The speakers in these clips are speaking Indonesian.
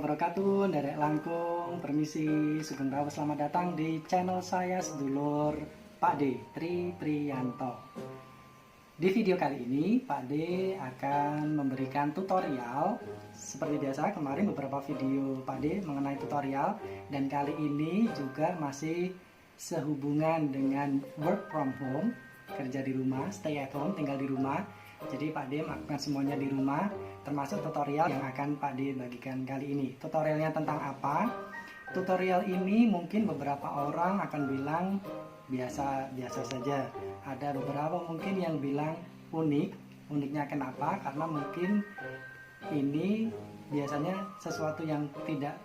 wabarakatuh, Derek Langkung, permisi, Sugeng Rawa, selamat datang di channel saya sedulur Pak D, Tri Priyanto. Di video kali ini, Pak D akan memberikan tutorial. Seperti biasa, kemarin beberapa video Pak D mengenai tutorial, dan kali ini juga masih sehubungan dengan work from home, kerja di rumah, stay at home, tinggal di rumah. Jadi Pak D melakukan semuanya di rumah, termasuk tutorial yang akan Pak D bagikan kali ini. Tutorialnya tentang apa? Tutorial ini mungkin beberapa orang akan bilang biasa-biasa saja. Ada beberapa mungkin yang bilang unik. Uniknya kenapa? Karena mungkin ini biasanya sesuatu yang tidak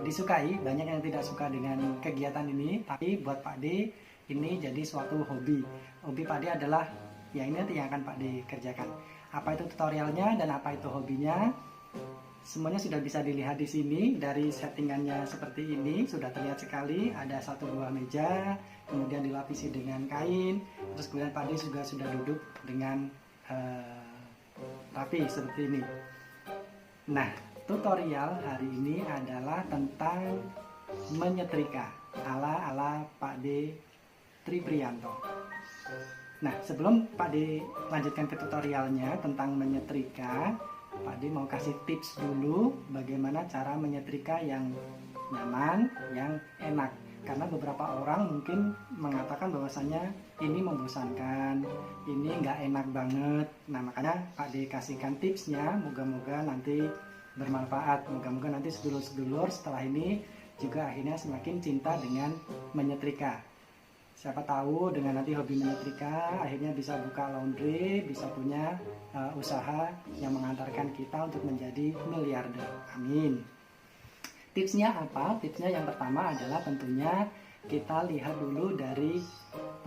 disukai. Banyak yang tidak suka dengan kegiatan ini. Tapi buat Pak D ini jadi suatu hobi. Hobi Pak D adalah ya ini nanti yang akan Pak D kerjakan. Apa itu tutorialnya dan apa itu hobinya? Semuanya sudah bisa dilihat di sini. Dari settingannya seperti ini sudah terlihat sekali. Ada 1 buah meja, kemudian dilapisi dengan kain. Terus kemudian Pak D juga sudah duduk dengan rapi seperti ini. Nah, tutorial hari ini adalah tentang menyetrika ala Pak D Tri Priyanto. Nah, sebelum Pak D lanjutkan ke tutorialnya tentang menyetrika, Pak D mau kasih tips dulu bagaimana cara menyetrika yang nyaman, yang enak. Karena beberapa orang mungkin mengatakan bahwasanya ini membosankan, ini nggak enak banget. Nah, makanya Pak D kasihkan tipsnya, moga-moga nanti bermanfaat. Moga-moga nanti sedulur-sedulur setelah ini juga akhirnya semakin cinta dengan menyetrika. Siapa tahu dengan nanti hobi menyetrika akhirnya bisa buka laundry, bisa punya usaha yang mengantarkan kita untuk menjadi miliarder. Amin. Tipsnya apa? Tipsnya yang pertama adalah tentunya kita lihat dulu dari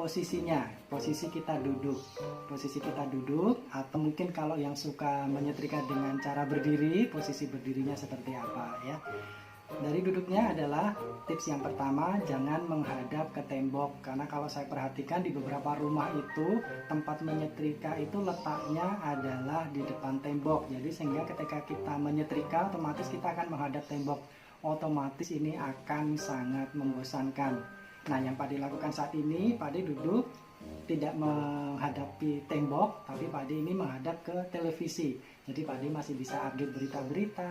posisinya. Posisi kita duduk. Posisi kita duduk, atau mungkin kalau yang suka menyetrika dengan cara berdiri, posisi berdirinya seperti apa ya. Dari duduknya adalah tips yang pertama, jangan menghadap ke tembok. Karena kalau saya perhatikan di beberapa rumah itu tempat menyetrika itu letaknya adalah di depan tembok. Jadi sehingga ketika kita menyetrika otomatis kita akan menghadap tembok. Otomatis ini akan sangat membosankan. Nah, yang Pak D lakukan saat ini, Pak D duduk tidak menghadapi tembok, tapi Pak D ini menghadap ke televisi. Jadi Pak D masih bisa update berita-berita,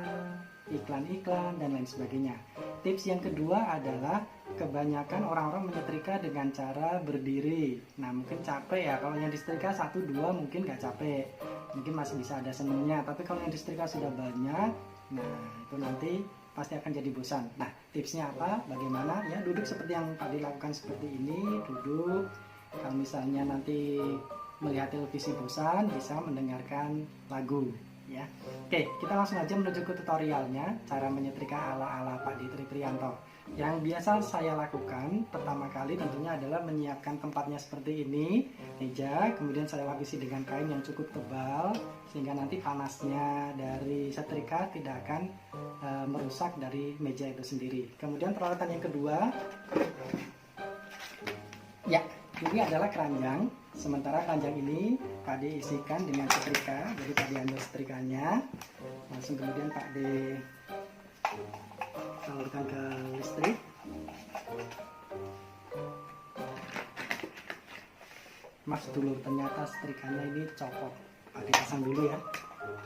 iklan-iklan, dan lain sebagainya. Tips yang kedua adalah kebanyakan orang-orang menyetrika dengan cara berdiri. Nah, mungkin capek ya, kalau yang disetrika 1-2 mungkin gak capek, mungkin masih bisa ada senengnya. Tapi kalau yang disetrika sudah banyak, nah itu nanti pasti akan jadi bosan. Nah, tipsnya apa? Bagaimana? Ya, duduk seperti yang Pak D lakukan seperti ini, duduk. Kalau misalnya nanti melihat televisi bosan, bisa mendengarkan lagu ya. Oke, kita langsung aja menuju ke tutorialnya, cara menyetrika ala Pak D Tri Priyanto. Yang biasa saya lakukan pertama kali tentunya adalah menyiapkan tempatnya seperti ini, meja, kemudian saya lapisi dengan kain yang cukup tebal sehingga nanti panasnya dari setrika tidak akan merusak dari meja itu sendiri. Kemudian peralatan yang kedua, ya, ini adalah keranjang. Sementara keranjang ini Pak D isikan dengan setrika. Jadi Pak D ambil setrikanya, langsung kemudian Pak D salurkan ke listrik. Mas dulur, ternyata setrikanya ini copot. Pak D pasang dulu ya.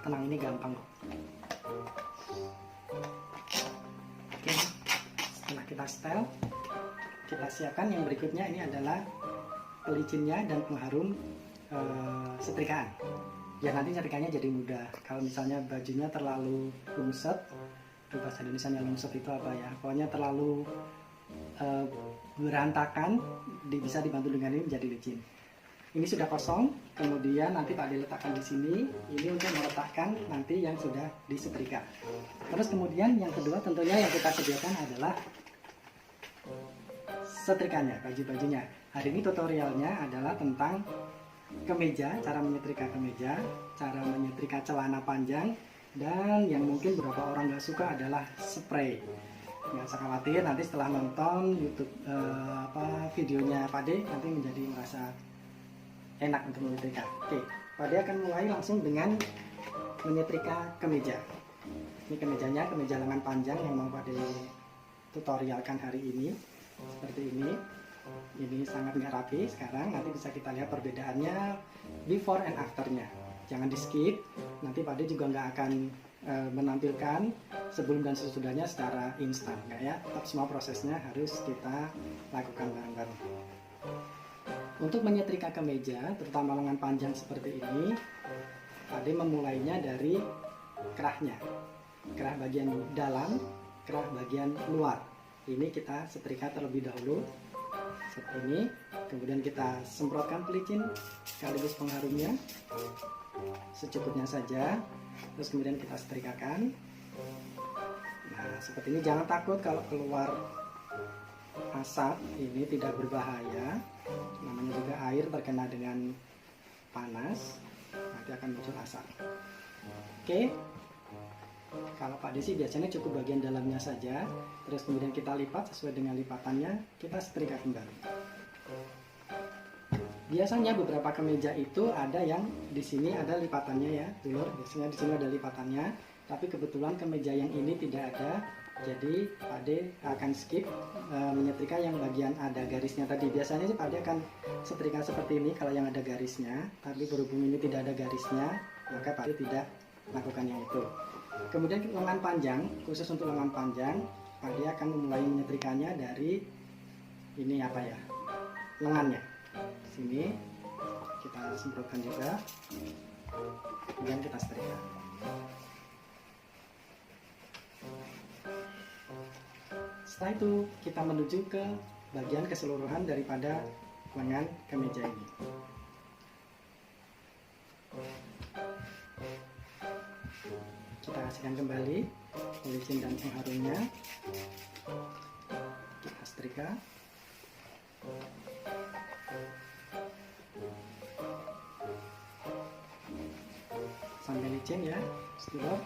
Tenang, ini gampang kok. Oke, setelah kita setel, kita siapkan yang berikutnya. Ini adalah pelicinnya dan pengharum setrikaan. Ya, nanti setrikanya jadi mudah. Kalau misalnya bajunya terlalu lungset, itu bahasa Indonesianya lungset itu apa ya? Pokoknya terlalu berantakan, bisa dibantu dengan ini menjadi licin. Ini sudah kosong, kemudian nanti Pak D letakkan di sini. Ini untuk meletakkan nanti yang sudah disetrika. Terus kemudian yang kedua tentunya yang kita sediakan adalah setrikanya, baju-bajunya. Hari ini tutorialnya adalah tentang kemeja, cara menyetrika kemeja, cara menyetrika celana panjang, dan yang mungkin beberapa orang nggak suka adalah spray. Nggak usah khawatir, nanti setelah nonton YouTube videonya Pak D nanti menjadi merasa enak untuk menyetrika. Oke, Pak D akan mulai langsung dengan menyetrika kemeja. Ini kemejanya, kemeja lengan panjang yang mau pada tutorialkan hari ini. Seperti ini. Ini sangat nggak rapi sekarang. Nanti bisa kita lihat perbedaannya before and afternya. Jangan di skip. Nanti Pak De juga nggak akan menampilkan sebelum dan sesudahnya secara instan, nggak ya. Tetap semua prosesnya harus kita lakukan bareng-bareng. Untuk menyetrika kemeja, terutama lengan panjang seperti ini, Pak De memulainya dari kerahnya. Kerah bagian dalam, kerah bagian luar. Ini kita setrika terlebih dahulu seperti ini. Kemudian kita semprotkan pelicin sekaligus pengharumnya secukupnya saja. Terus kemudian kita setrikakan. Nah, seperti ini. Jangan takut kalau keluar asap, ini tidak berbahaya. Namanya juga air terkena dengan panas, nanti akan muncul asap. Oke. Kalau Pak Desi biasanya cukup bagian dalamnya saja, terus kemudian kita lipat sesuai dengan lipatannya, kita setrika kembali. Biasanya beberapa kemeja itu ada yang di sini ada lipatannya ya, dulur. Biasanya di sini ada lipatannya, tapi kebetulan kemeja yang ini tidak ada, jadi Pak De akan skip menyetrika yang bagian ada garisnya tadi. Biasanya sih Pak De akan setrika seperti ini kalau yang ada garisnya, tapi berhubung ini tidak ada garisnya, maka Pak De tidak lakukan yang itu. Kemudian lengan panjang, khusus untuk lengan panjang, Pak De akan memulai menyetrikanya dari ini apa ya, lengannya. Sini kita semprotkan juga, kemudian kita setrika. Setelah itu kita menuju ke bagian keseluruhan daripada lengan kemeja ini. Kita kasihkan kembali pelicin dan pengharumnya. Kita setrika. Sampai licin ya, setelah.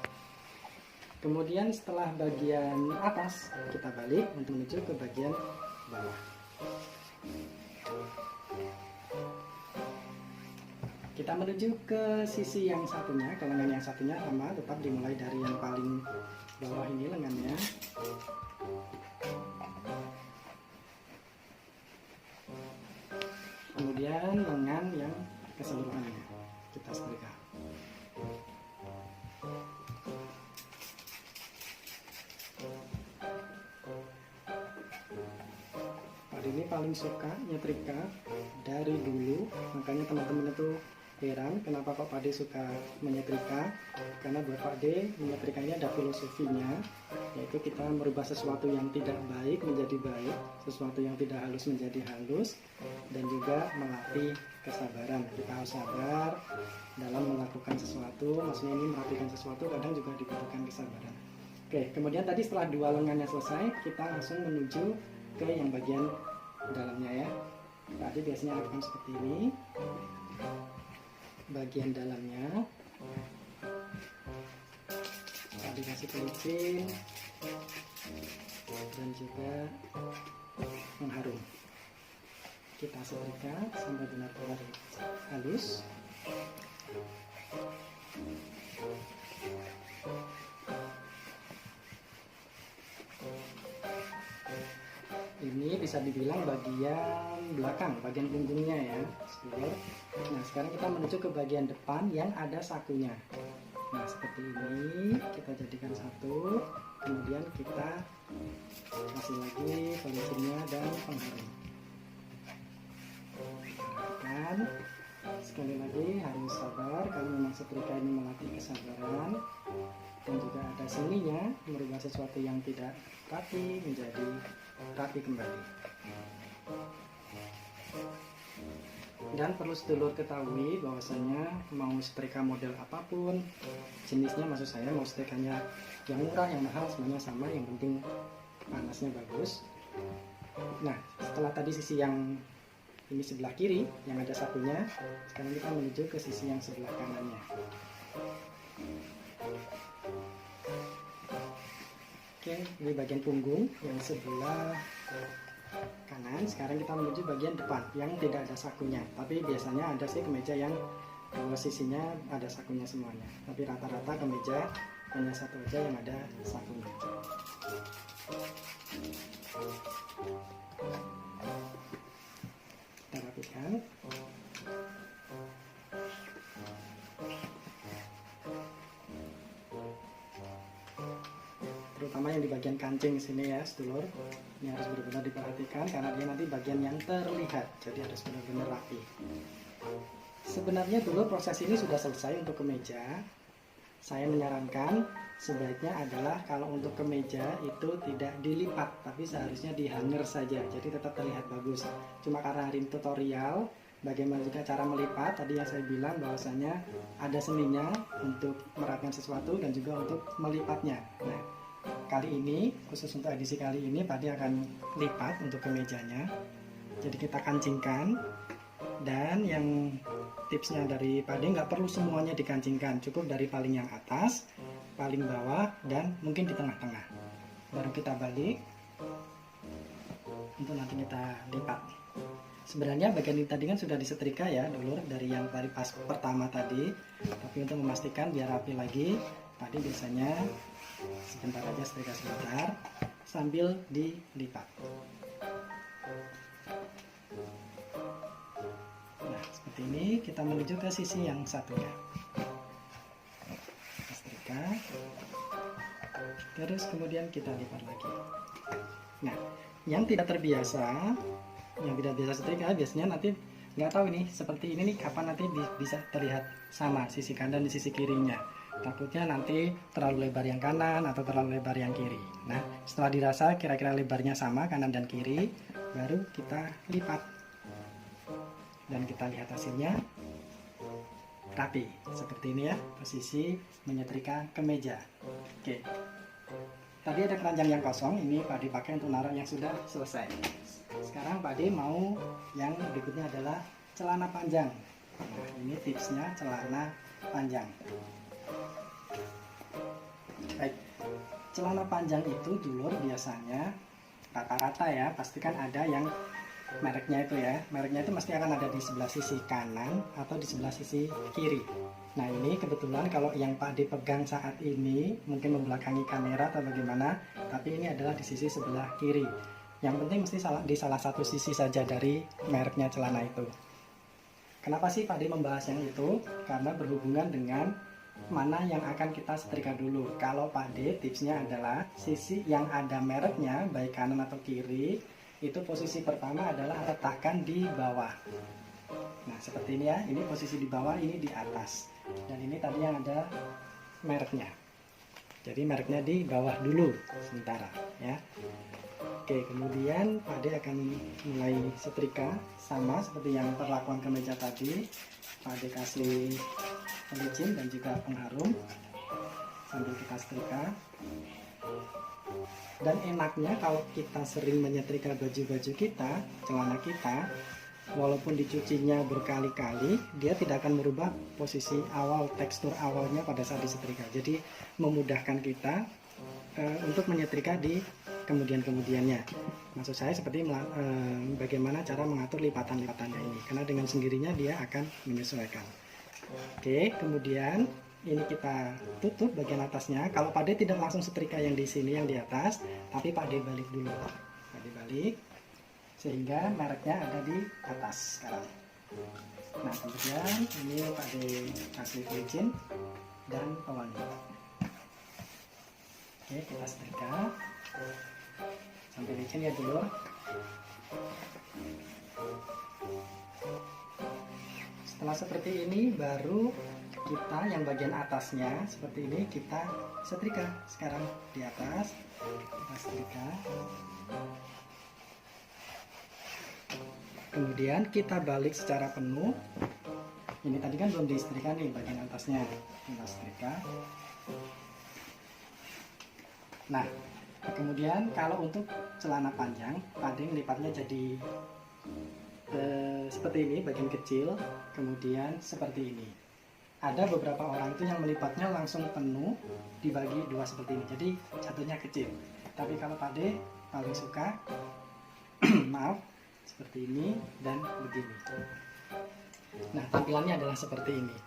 Kemudian setelah bagian atas kita balik untuk menuju ke bagian bawah. Kita menuju ke sisi yang satunya, ke lengan yang satunya sama, tetap dimulai dari yang paling bawah ini lengannya. Kemudian lengan yang keseluruhannya kita setrika. Ini paling suka nyetrika dari dulu, makanya teman-teman itu heran kenapa kok Pak De suka menyetrika. Karena buat Pak De menyetrikanya ada filosofinya, yaitu kita merubah sesuatu yang tidak baik menjadi baik, sesuatu yang tidak halus menjadi halus, dan juga melatih kesabaran. Kita harus sabar dalam melakukan sesuatu, maksudnya ini merapikan sesuatu kadang juga dibutuhkan kesabaran. Oke, kemudian tadi setelah dua lengannya selesai, kita langsung menuju ke yang bagian dalamnya ya. Tadi biasanya lakukan seperti ini. Bagian dalamnya tadi kasih pelicin dan juga mengharum. Kita setrika sampai benar-benar halus. Ini bisa dibilang bagian belakang, bagian punggungnya ya. Nah, sekarang kita menuju ke bagian depan yang ada sakunya. Nah, seperti ini kita jadikan satu, kemudian kita kasih lagi pelicinnya dan pengharum. Dan sekali lagi harus sabar, kalau memang setrika ini melatih kesabaran dan juga ada seninya, merubah sesuatu yang tidak rapi menjadi rapi kembali. Dan perlu sedulur ketahui bahwasanya mau setrika model apapun jenisnya, maksud saya mau setrikanya yang murah yang mahal semuanya sama, yang penting panasnya bagus. Nah, setelah tadi sisi yang ini sebelah kiri yang ada sakunya, sekarang kita menuju ke sisi yang sebelah kanannya. Oke, ini bagian punggung yang sebelah kanan. Sekarang kita menuju bagian depan yang tidak ada sakunya. Tapi biasanya ada sih kemeja yang dua sisinya ada sakunya semuanya. Tapi rata-rata kemeja hanya satu aja yang ada sakunya. Kita rapikan. Terutama yang di bagian kancing sini ya sedulur, ini harus benar-benar diperhatikan karena dia nanti bagian yang terlihat, jadi harus benar-benar rapi. Sebenarnya dulu proses ini sudah selesai untuk kemeja. Saya menyarankan sebaiknya adalah kalau untuk kemeja itu tidak dilipat, tapi seharusnya dihanger saja, jadi tetap terlihat bagus. Cuma karena hari ini tutorial bagaimana juga cara melipat, tadi yang saya bilang bahwasanya ada seninya untuk merapkan sesuatu dan juga untuk melipatnya. Nah, kali ini, khusus untuk edisi kali ini, Pak De akan lipat untuk kemejanya. Jadi kita kancingkan. Dan yang tipsnya dari Pak De, nggak perlu semuanya dikancingkan, cukup dari paling yang atas, paling bawah, dan mungkin di tengah-tengah. Baru kita balik untuk nanti kita lipat. Sebenarnya bagian ini tadi kan sudah disetrika ya dulur, dari yang tadi pas pertama tadi. Tapi untuk memastikan biar rapi lagi, Pak De biasanya sebentar aja setrika sebentar sambil dilipat. Nah, seperti ini kita menuju ke sisi yang satunya. Kita setrika, terus kemudian kita lipat lagi. Nah, yang tidak terbiasa, yang tidak biasa setrika biasanya nanti nggak tahu ini seperti ini nih kapan nanti bisa terlihat sama sisi kanan dan sisi kirinya. Takutnya nanti terlalu lebar yang kanan atau terlalu lebar yang kiri. Nah, setelah dirasa kira-kira lebarnya sama kanan dan kiri, baru kita lipat. Dan kita lihat hasilnya rapi seperti ini ya, posisi menyetrika kemeja. Oke, tadi ada keranjang yang kosong, ini Pak De pakai untuk naruh yang sudah selesai. Sekarang Pak De mau yang berikutnya adalah celana panjang. Nah, ini tipsnya celana panjang. Baik, celana panjang itu dulur biasanya rata-rata ya, pastikan ada yang mereknya itu ya, mereknya itu mesti akan ada di sebelah sisi kanan atau di sebelah sisi kiri. Nah, ini kebetulan kalau yang Pak De pegang saat ini mungkin membelakangi kamera atau bagaimana, tapi ini adalah di sisi sebelah kiri. Yang penting mesti di salah satu sisi saja dari mereknya celana itu. Kenapa sih Pak De membahas yang itu? Karena berhubungan dengan mana yang akan kita setrika dulu. Kalau Pak De tipsnya adalah sisi yang ada mereknya baik kanan atau kiri, itu posisi pertama adalah letakkan di bawah. Nah, seperti ini ya, ini posisi di bawah, ini di atas, dan ini tadi yang ada mereknya. Jadi mereknya di bawah dulu sementara ya. Oke, kemudian Pak De akan mulai setrika sama seperti yang perlakuan kemeja tadi. Pak De kasih pelicin dan juga pengharum sambil kita setrika. Dan enaknya kalau kita sering menyetrika baju-baju kita, celana kita, walaupun dicucinya berkali-kali, dia tidak akan merubah posisi awal, tekstur awalnya pada saat disetrika. Jadi memudahkan kita untuk menyetrika di kemudian-kemudiannya. Maksud saya seperti bagaimana cara mengatur lipatan-lipatannya ini, karena dengan sendirinya dia akan menyesuaikan. Oke, kemudian ini kita tutup bagian atasnya. Kalau Pak De tidak langsung setrika yang di sini, yang di atas, tapi Pak De balik dulu. Pak De balik sehingga mereknya ada di atas sekarang. Nah, kemudian ini Pak De kasih pelicin dan pewangi. Oke, kita setrika sampai licin ya dulu. Setelah seperti ini baru kita yang bagian atasnya seperti ini kita setrika. Sekarang di atas kita setrika, kemudian kita balik secara penuh. Ini tadi kan belum disetrika nih bagian atasnya, kita setrika. Nah, kemudian kalau untuk celana panjang Pak De lipatnya jadi seperti ini, bagian kecil, kemudian seperti ini. Ada beberapa orang itu yang melipatnya langsung penuh dibagi dua seperti ini, jadi jatuhnya kecil. Tapi kalau Pak De paling suka maaf, seperti ini dan begini. Nah, tampilannya adalah seperti ini.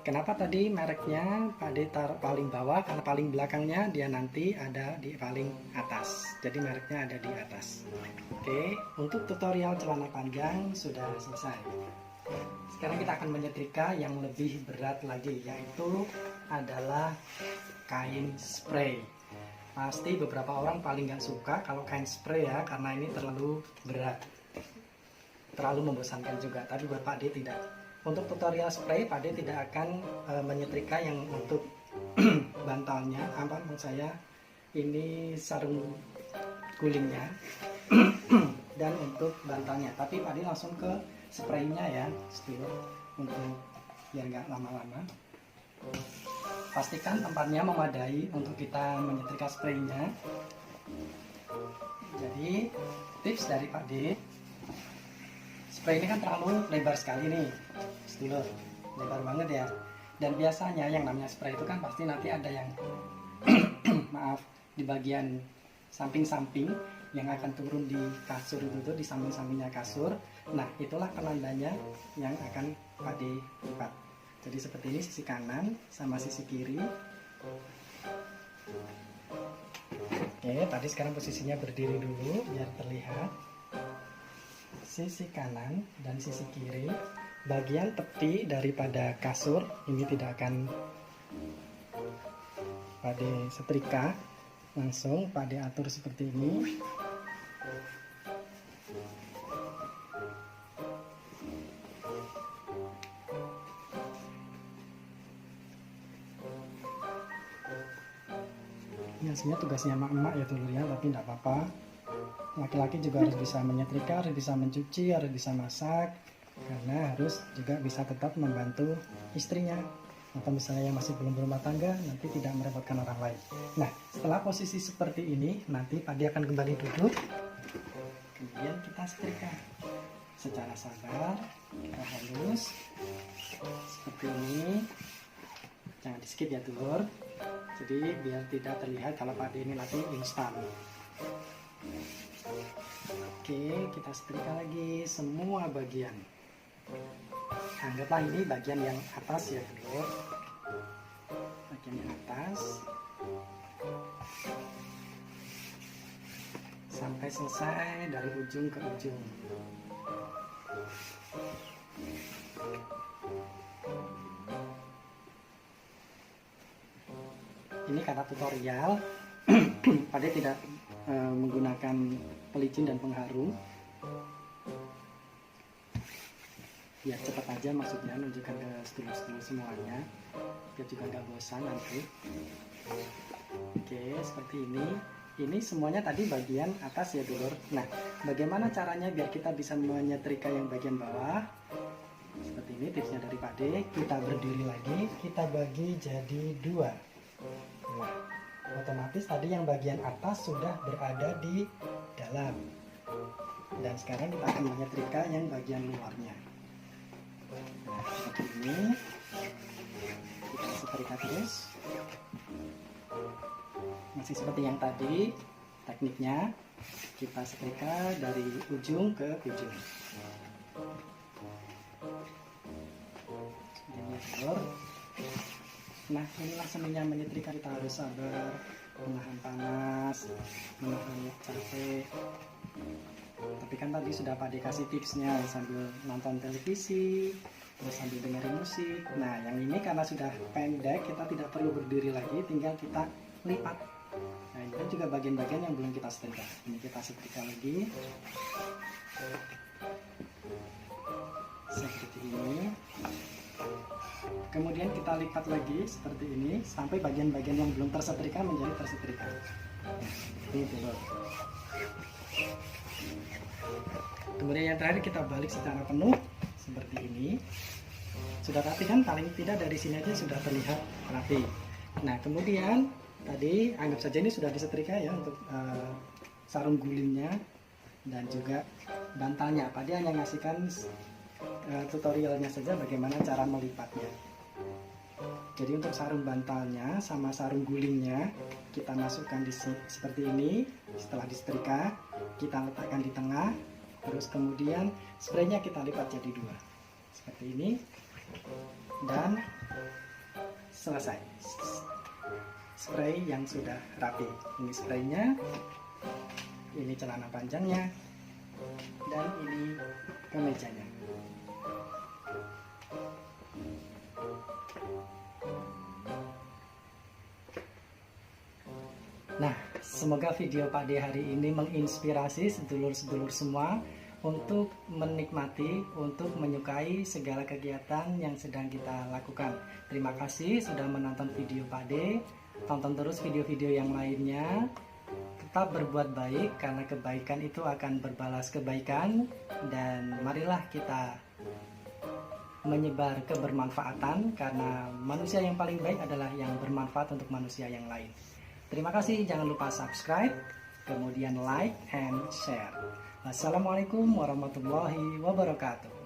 Kenapa tadi mereknya Pak D taruh paling bawah? Karena paling belakangnya dia nanti ada di paling atas. Jadi mereknya ada di atas. Oke, untuk tutorial celana panjang sudah selesai. Sekarang kita akan menyetrika yang lebih berat lagi, yaitu adalah kain spray. Pasti beberapa orang paling nggak suka kalau kain spray ya, karena ini terlalu berat, terlalu membosankan juga. Tapi buat Pak D tidak. Untuk tutorial spray, Pak D tidak akan menyetrika yang untuk bantalnya. Apa maksud saya? Ini sarung gulingnya dan untuk bantalnya. Tapi Pak D langsung ke spraynya ya, untuk biar nggak lama-lama. Pastikan tempatnya memadai untuk kita menyetrika spraynya. Jadi tips dari Pak D, spray ini kan terlalu lebar sekali nih, sedulur, lebar banget ya. Dan biasanya yang namanya spray itu kan pasti nanti ada yang maaf, di bagian samping-samping yang akan turun di kasur itu, di samping-sampingnya kasur. Nah, itulah penandanya yang akan Pak D lipat. Jadi seperti ini sisi kanan sama sisi kiri. Oke, tadi sekarang posisinya berdiri dulu biar terlihat. Sisi kanan dan sisi kiri, bagian tepi daripada kasur ini tidak akan Pak D setrika, langsung Pak D atur seperti ini. Ini hasilnya tugasnya emak-emak ya dulu ya, tapi tidak apa-apa. Laki-laki juga harus bisa menyetrika, harus bisa mencuci, harus bisa masak, karena harus juga bisa tetap membantu istrinya, atau misalnya yang masih belum berumah tangga nanti tidak merepotkan orang lain. Nah, setelah posisi seperti ini nanti Pak D akan kembali duduk, kemudian kita setrika secara sabar, kita halus seperti ini. Jangan di skip ya dulur, jadi biar tidak terlihat kalau Pak D ini latih instan. Oke, kita setrika lagi semua bagian. Anggaplah ini bagian yang atas ya dulu. Bagian yang atas sampai selesai dari ujung ke ujung. Ini karena tutorial, Pak D tidak menggunakan pelicin dan pengharum, biar cepat aja, maksudnya menunjukkan ke sedulur-sedulur semuanya, biar juga nggak bosan nanti. Oke, seperti ini. Ini semuanya tadi bagian atas ya dulur. Nah, bagaimana caranya biar kita bisa menyetrika yang bagian bawah? Seperti ini tipsnya dari Pak D. Kita berdiri lagi, kita bagi jadi dua. Nah, otomatis tadi yang bagian atas sudah berada di dalam, dan sekarang kita akan menyetrika yang bagian luarnya. Nah, seperti ini kita setrika terus, masih seperti yang tadi tekniknya, kita setrika dari ujung ke ujung. Nah, inilah seninya menyetrika. Kita harus sabar, menahan panas, menahan capek. Tapi kan tadi sudah Pak D kasih tipsnya sambil nonton televisi, terus sambil dengerin musik. Nah, yang ini karena sudah pendek, kita tidak perlu berdiri lagi, tinggal kita lipat. Nah, ini juga bagian-bagian yang belum kita setrika. Ini kita setrika lagi. Seperti ini. Kemudian kita lipat lagi seperti ini sampai bagian-bagian yang belum tersetrika menjadi tersetrika. Ini dulu. Kemudian yang terakhir kita balik secara penuh seperti ini. Sudah rapi kan? Paling tidak dari sini aja sudah terlihat rapi. Nah, kemudian tadi anggap saja ini sudah disetrika ya untuk sarung gulingnya dan juga bantalnya. Pak D hanya ngasihkan tutorialnya saja bagaimana cara melipatnya. Jadi untuk sarung bantalnya sama sarung gulingnya kita masukkan di seperti ini. Setelah disetrika kita letakkan di tengah, terus kemudian spraynya kita lipat jadi dua seperti ini. Dan selesai. Spray yang sudah rapi. Ini spraynya, ini celana panjangnya, dan ini kemejanya. Nah, semoga video Pak D hari ini menginspirasi sedulur-sedulur semua untuk menikmati, untuk menyukai segala kegiatan yang sedang kita lakukan. Terima kasih sudah menonton video Pak D. Tonton terus video-video yang lainnya. Tetap berbuat baik, karena kebaikan itu akan berbalas kebaikan. Dan marilah kita menyebar kebermanfaatan, karena manusia yang paling baik adalah yang bermanfaat untuk manusia yang lain. Terima kasih, jangan lupa subscribe, kemudian like and share. Wassalamualaikum warahmatullahi wabarakatuh.